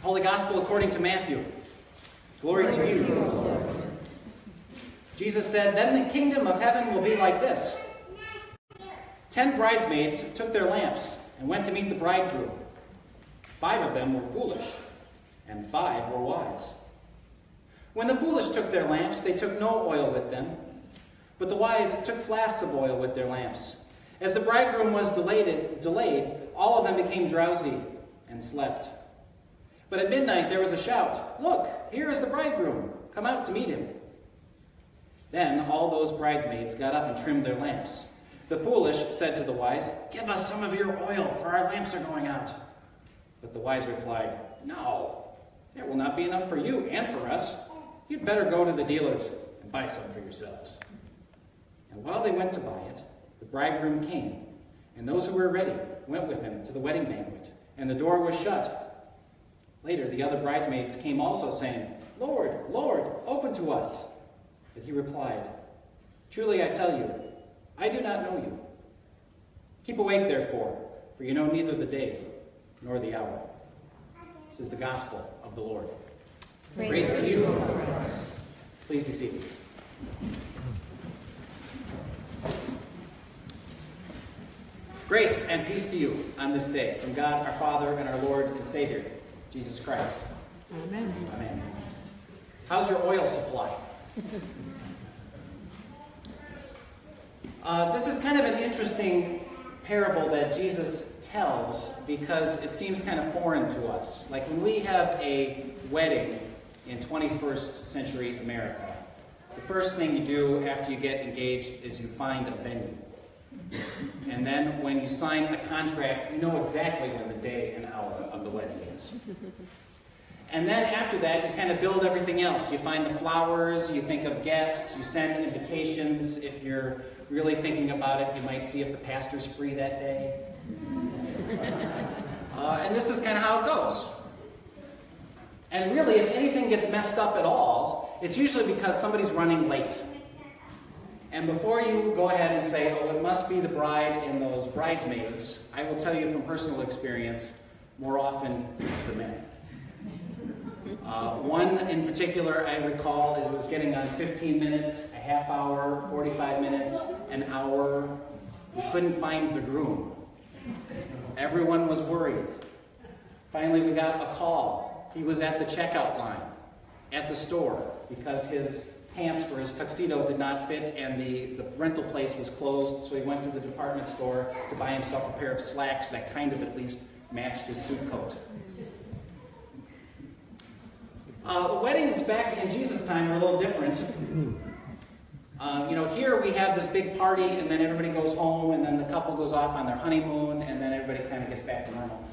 Holy Gospel according to Matthew. Glory to you, Lord. Jesus said, "Then the kingdom of heaven will be like this. 10 bridesmaids took their lamps and went to meet the bridegroom. 5 of them were foolish, and 5 were wise. When the foolish took their lamps, they took no oil with them, but the wise took flasks of oil with their lamps. As the bridegroom was delayed, all of them became drowsy and slept. But at midnight there was a shout, 'Look, here is the bridegroom. Come out to meet him.' Then all those bridesmaids got up and trimmed their lamps. The foolish said to the wise, 'Give us some of your oil, for our lamps are going out.' But the wise replied, 'No, there will not be enough for you and for us. You'd better go to the dealers and buy some for yourselves.' And while they went to buy it, the bridegroom came, and those who were ready went with him to the wedding banquet, and the door was shut. Later the other bridesmaids came also, saying, 'Lord, Lord, open to us.' But he replied, 'Truly I tell you, I do not know you. Keep awake, therefore, for you know neither the day nor the hour.'" This is the gospel of the Lord. Praise to you, O Christ. Please be seated. Grace and peace to you on this day from God our Father and our Lord and Savior, Jesus Christ. Amen. Amen. How's your oil supply? This is kind of an interesting parable that Jesus tells because it seems kind of foreign to us. Like when we have a wedding in 21st century America, the first thing you do after you get engaged is you find a venue. And then when you sign a contract, you know exactly when the day and hour of the wedding is. And then after that, you kind of build everything else. You find the flowers, you think of guests, you send invitations. If you're really thinking about it, you might see if the pastor's free that day. And this is kind of how it goes. And really, if anything gets messed up at all, it's usually because somebody's running late. And before you go ahead and say, "Oh, it must be the bride and those bridesmaids," I will tell you from personal experience, more often it's the men. One in particular I recall was getting on 15 minutes, a half hour, 45 minutes, an hour. We couldn't find the groom. Everyone was worried. Finally, we got a call. He was at the checkout line at the store because his pants for his tuxedo did not fit and the rental place was closed, so he went to the department store to buy himself a pair of slacks that kind of at least matched his suit coat. The weddings back in Jesus' time were a little different. Here we have this big party, and then everybody goes home, and then the couple goes off on their honeymoon, and then everybody kind of gets back to normal.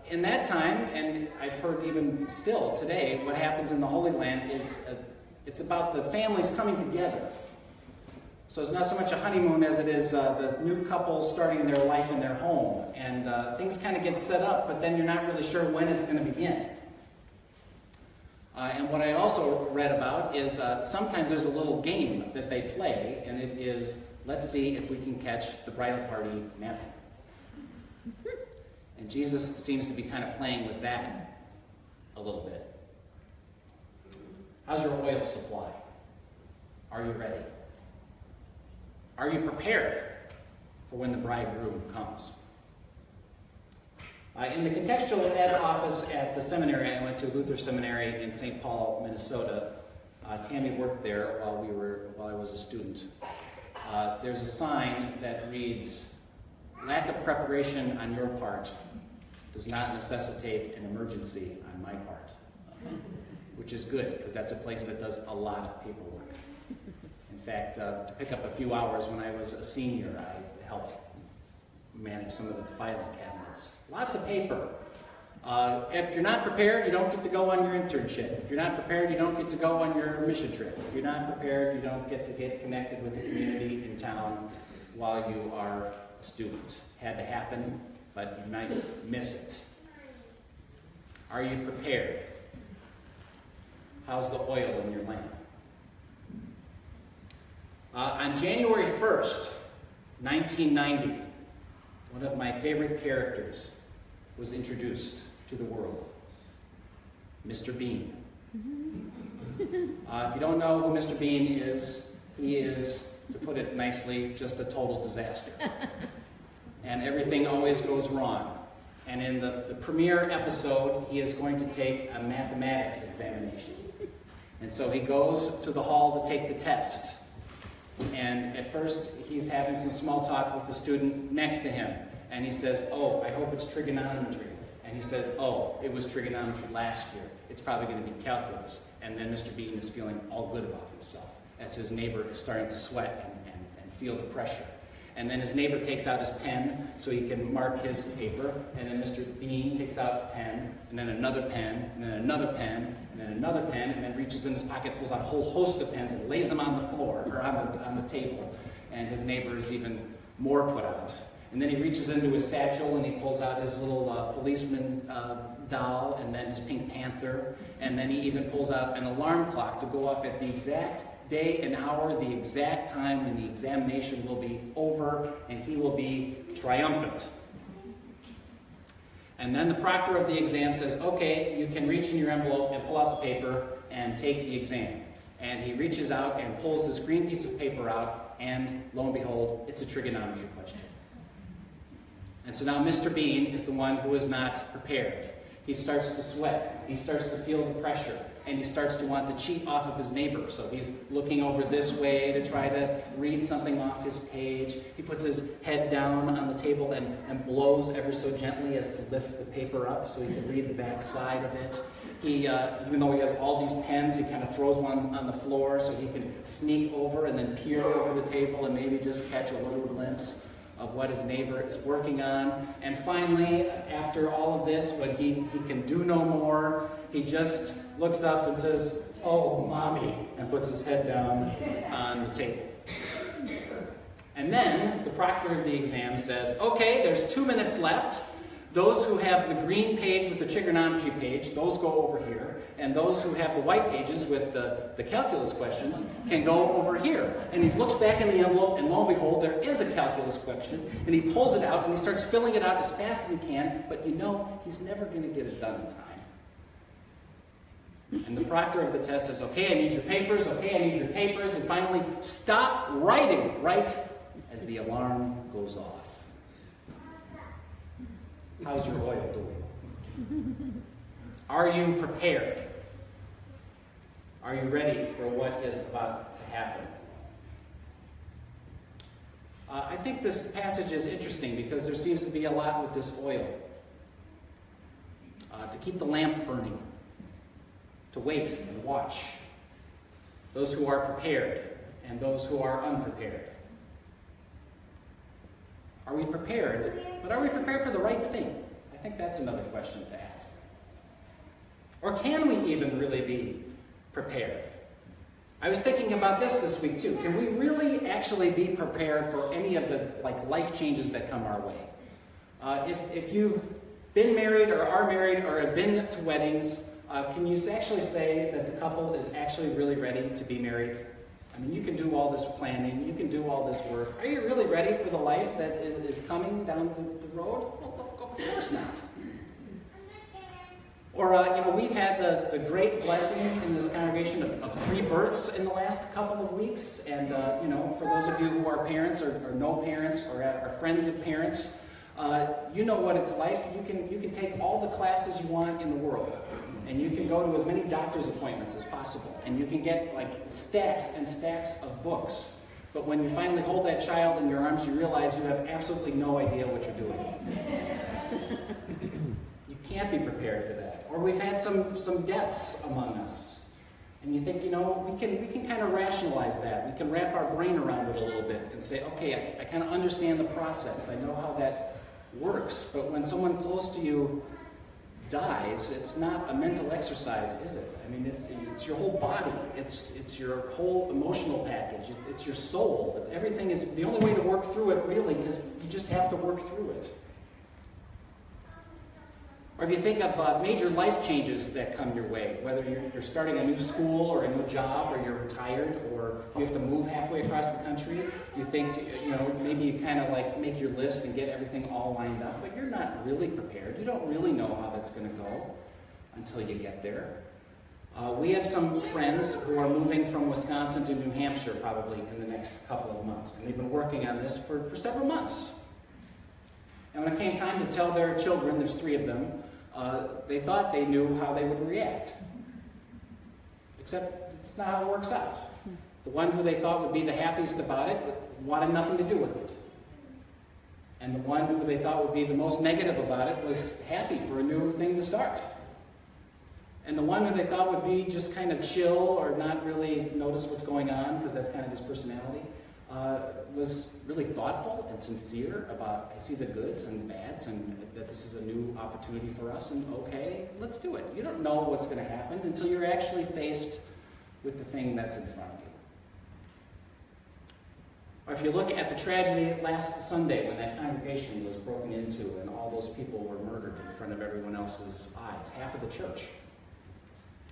In that time, and I've heard even still today, what happens in the Holy Land is it's about the families coming together. So it's not so much a honeymoon as it is the new couple starting their life in their home, and things kind of get set up, but then you're not really sure when it's going to begin. And what I also read about is sometimes there's a little game that they play, and it is, let's see if we can catch the bridal party napping. And Jesus seems to be kind of playing with that a little bit. How's your oil supply? Are you ready? Are you prepared for when the bridegroom comes? In the contextual ed office at the seminary, I went to Lutheran Seminary in St. Paul, Minnesota. Tammy worked there while I was a student. There's a sign that reads, "Lack of preparation on your part does not necessitate an emergency on my part," which is good because that's a place that does a lot of paperwork. In fact, to pick up a few hours when I was a senior, I helped manage some of the filing cabinets. Lots of paper. If you're not prepared, you don't get to go on your internship. If you're not prepared, you don't get to go on your mission trip. If you're not prepared, you don't get to get connected with the community in town while you are a student. Had to happen, but you might miss it. Are you prepared? How's the oil in your lamp? On January 1st, 1990, one of my favorite characters was introduced to the world. Mr. Bean. If you don't know who Mr. Bean is, he is, to put it nicely, just a total disaster. And everything always goes wrong. And in the premiere episode, he is going to take a mathematics examination. And so he goes to the hall to take the test. And at first, he's having some small talk with the student next to him. And he says, "Oh, I hope it's trigonometry." And he says, "Oh, it was trigonometry last year. It's probably going to be calculus." And then Mr. Bean is feeling all good about himself as his neighbor is starting to sweat and feel the pressure. And then his neighbor takes out his pen so he can mark his paper. And then Mr. Bean takes out a pen, and then another pen, and then another pen, and then another pen, and then reaches in his pocket, pulls out a whole host of pens, and lays them on the floor, or on the table. And his neighbor is even more put out. And then he reaches into his satchel, and he pulls out his little policeman doll, and then his Pink Panther. And then he even pulls out an alarm clock to go off at the exact day and hour, the exact time when the examination will be over, and he will be triumphant. And then the proctor of the exam says, "Okay, you can reach in your envelope and pull out the paper and take the exam." And he reaches out and pulls this green piece of paper out, and lo and behold, it's a trigonometry question. And so now Mr. Bean is the one who is not prepared. He starts to sweat, he starts to feel the pressure, and he starts to want to cheat off of his neighbor. So he's looking over this way to try to read something off his page. He puts his head down on the table and blows ever so gently as to lift the paper up so he can read the back side of it. He, even though he has all these pens, he kind of throws one on the floor so he can sneak over and then peer over the table and maybe just catch a little glimpse of what his neighbor is working on. And finally, after all of this, when he can do no more, he just looks up and says, "Oh, Mommy," and puts his head down on the table. And then the proctor of the exam says, "Okay, there's 2 minutes left. Those who have the green page with the trigonometry page, those go over here. And those who have the white pages with the calculus questions can go over here." And he looks back in the envelope, and lo and behold, there is a calculus question. And he pulls it out, and he starts filling it out as fast as he can. But you know, he's never going to get it done in time. And the proctor of the test says, "Okay, I need your papers. Okay, I need your papers." And finally, "Stop writing," right as the alarm goes off. How's your oil doing? Are you prepared? Are you ready for what is about to happen? I think this passage is interesting because there seems to be a lot with this oil. To keep the lamp burning, to wait and watch. Those who are prepared and those who are unprepared. Are we prepared? But are we prepared for the right thing? I think that's another question to ask. Or can we even really be prepared? I was thinking about this week too. Can we really actually be prepared for any of the life changes that come our way? If you've been married or are married or have been to weddings, can you actually say that the couple is actually really ready to be married? I mean, you can do all this planning, you can do all this work. Are you really ready for the life that is coming down the road? Well, of course not. Or, we've had the great blessing in this congregation of 3 births in the last couple of weeks. And, for those of you who are parents or know parents or are friends of parents, you know what it's like. You can take all the classes you want in the world. And you can go to as many doctor's appointments as possible. And you can get stacks and stacks of books. But when you finally hold that child in your arms, you realize you have absolutely no idea what you're doing. You can't be prepared for that. Or we've had some deaths among us. And you think, we can kind of rationalize that. We can wrap our brain around it a little bit and say, okay, I kind of understand the process. I know how that works. But when someone close to you dies, it's not a mental exercise, is it? I mean, it's your whole body. It's your whole emotional package. It's your soul. Everything is, the only way to work through it really is you just have to work through it. Or if you think of major life changes that come your way, whether you're starting a new school or a new job, or you're retired, or you have to move halfway across the country, you think, maybe you kind of make your list and get everything all lined up, but you're not really prepared. You don't really know how that's going to go. until you get there. We have some friends who are moving from Wisconsin to New Hampshire probably in the next couple of months, and they've been working on this for several months. And when it came time to tell their children, there's 3 of them, they thought they knew how they would react. Except it's not how it works out. The one who they thought would be the happiest about it wanted nothing to do with it. And the one who they thought would be the most negative about it was happy for a new thing to start. And the one who they thought would be just kind of chill or not really notice what's going on, because that's kind of his personality, was really thoughtful and sincere about, I see the goods and the bads, and that this is a new opportunity for us, and okay, let's do it. You don't know what's going to happen until you're actually faced with the thing that's in front of you. Or if you look at the tragedy last Sunday when that congregation was broken into and all those people were murdered in front of everyone else's eyes, half of the church.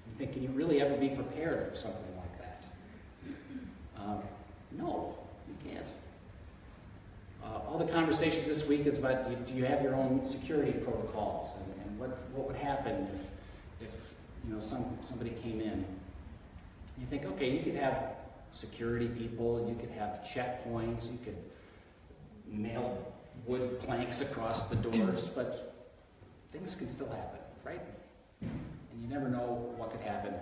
You think, can you really ever be prepared for something like that? No, you can't. All the conversation this week is about, do you have your own security protocols, and what would happen if somebody came in? You think, okay, you could have security people, you could have checkpoints, you could nail wood planks across the doors, but things can still happen, right? And you never know what could happen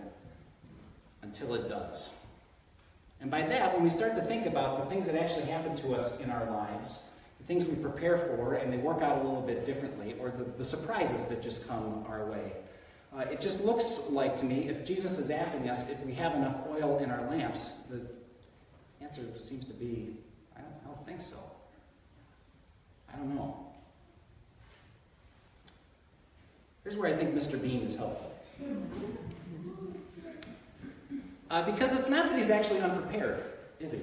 until it does. And by that, when we start to think about the things that actually happen to us in our lives, the things we prepare for and they work out a little bit differently, or the surprises that just come our way, it just looks like to me, if Jesus is asking us if we have enough oil in our lamps, the answer seems to be, I don't think so. I don't know. Here's where I think Mr. Bean is helpful. Because it's not that he's actually unprepared, is he?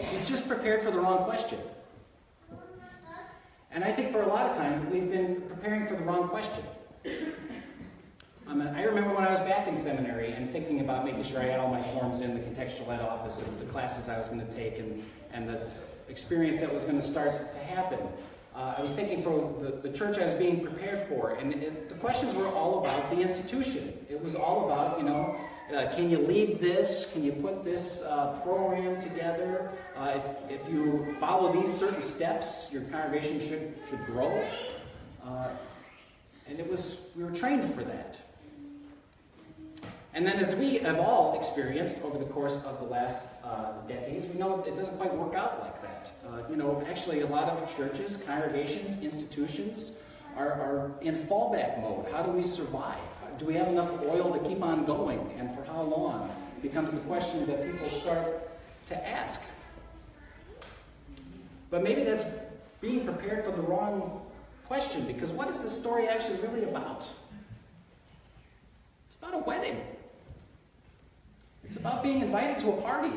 He's just prepared for the wrong question. And I think for a lot of time, we've been preparing for the wrong question. I remember when I was back in seminary and thinking about making sure I had all my forms in the contextual ed office and the classes I was going to take and the experience that was going to start to happen. I was thinking for the church I was being prepared for, and the questions were all about the institution. It was all about, can you lead this? Can you put this program together? If you follow these certain steps, your congregation should grow. And we were trained for that. And then as we have all experienced over the course of the last decades, we know it doesn't quite work out like that. Actually a lot of churches, congregations, institutions are in fallback mode. How do we survive? Do we have enough oil to keep on going? And for how long? Becomes the question that people start to ask. But maybe that's being prepared for the wrong question, because what is this story actually really about? It's about a wedding. It's about being invited to a party.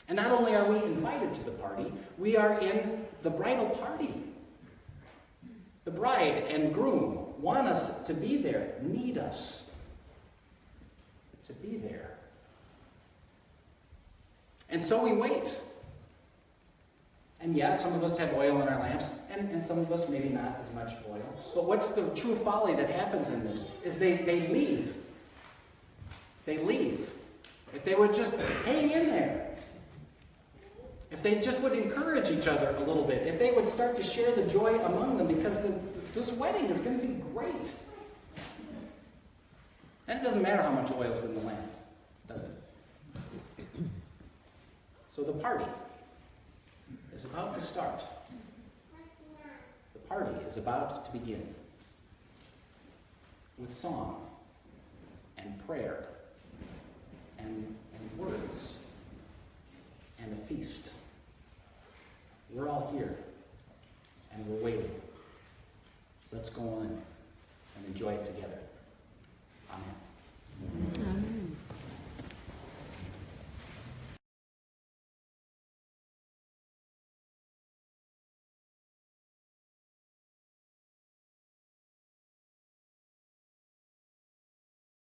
And not only are we invited to the party, we are in the bridal party. The bride and groom want us to be there, need us to be there. And so we wait. And yeah, some of us have oil in our lamps, and some of us maybe not as much oil. But what's the true folly that happens in this is they leave. They leave. If they would just hang in there. If they just would encourage each other a little bit. If they would start to share the joy among them, because this wedding is going to be great. And it doesn't matter how much oil is in the lamp, does it? So the party is about to start. The party is about to begin. With song and prayer and words and a feast. We're all here and we're waiting. Let's go on and enjoy it together.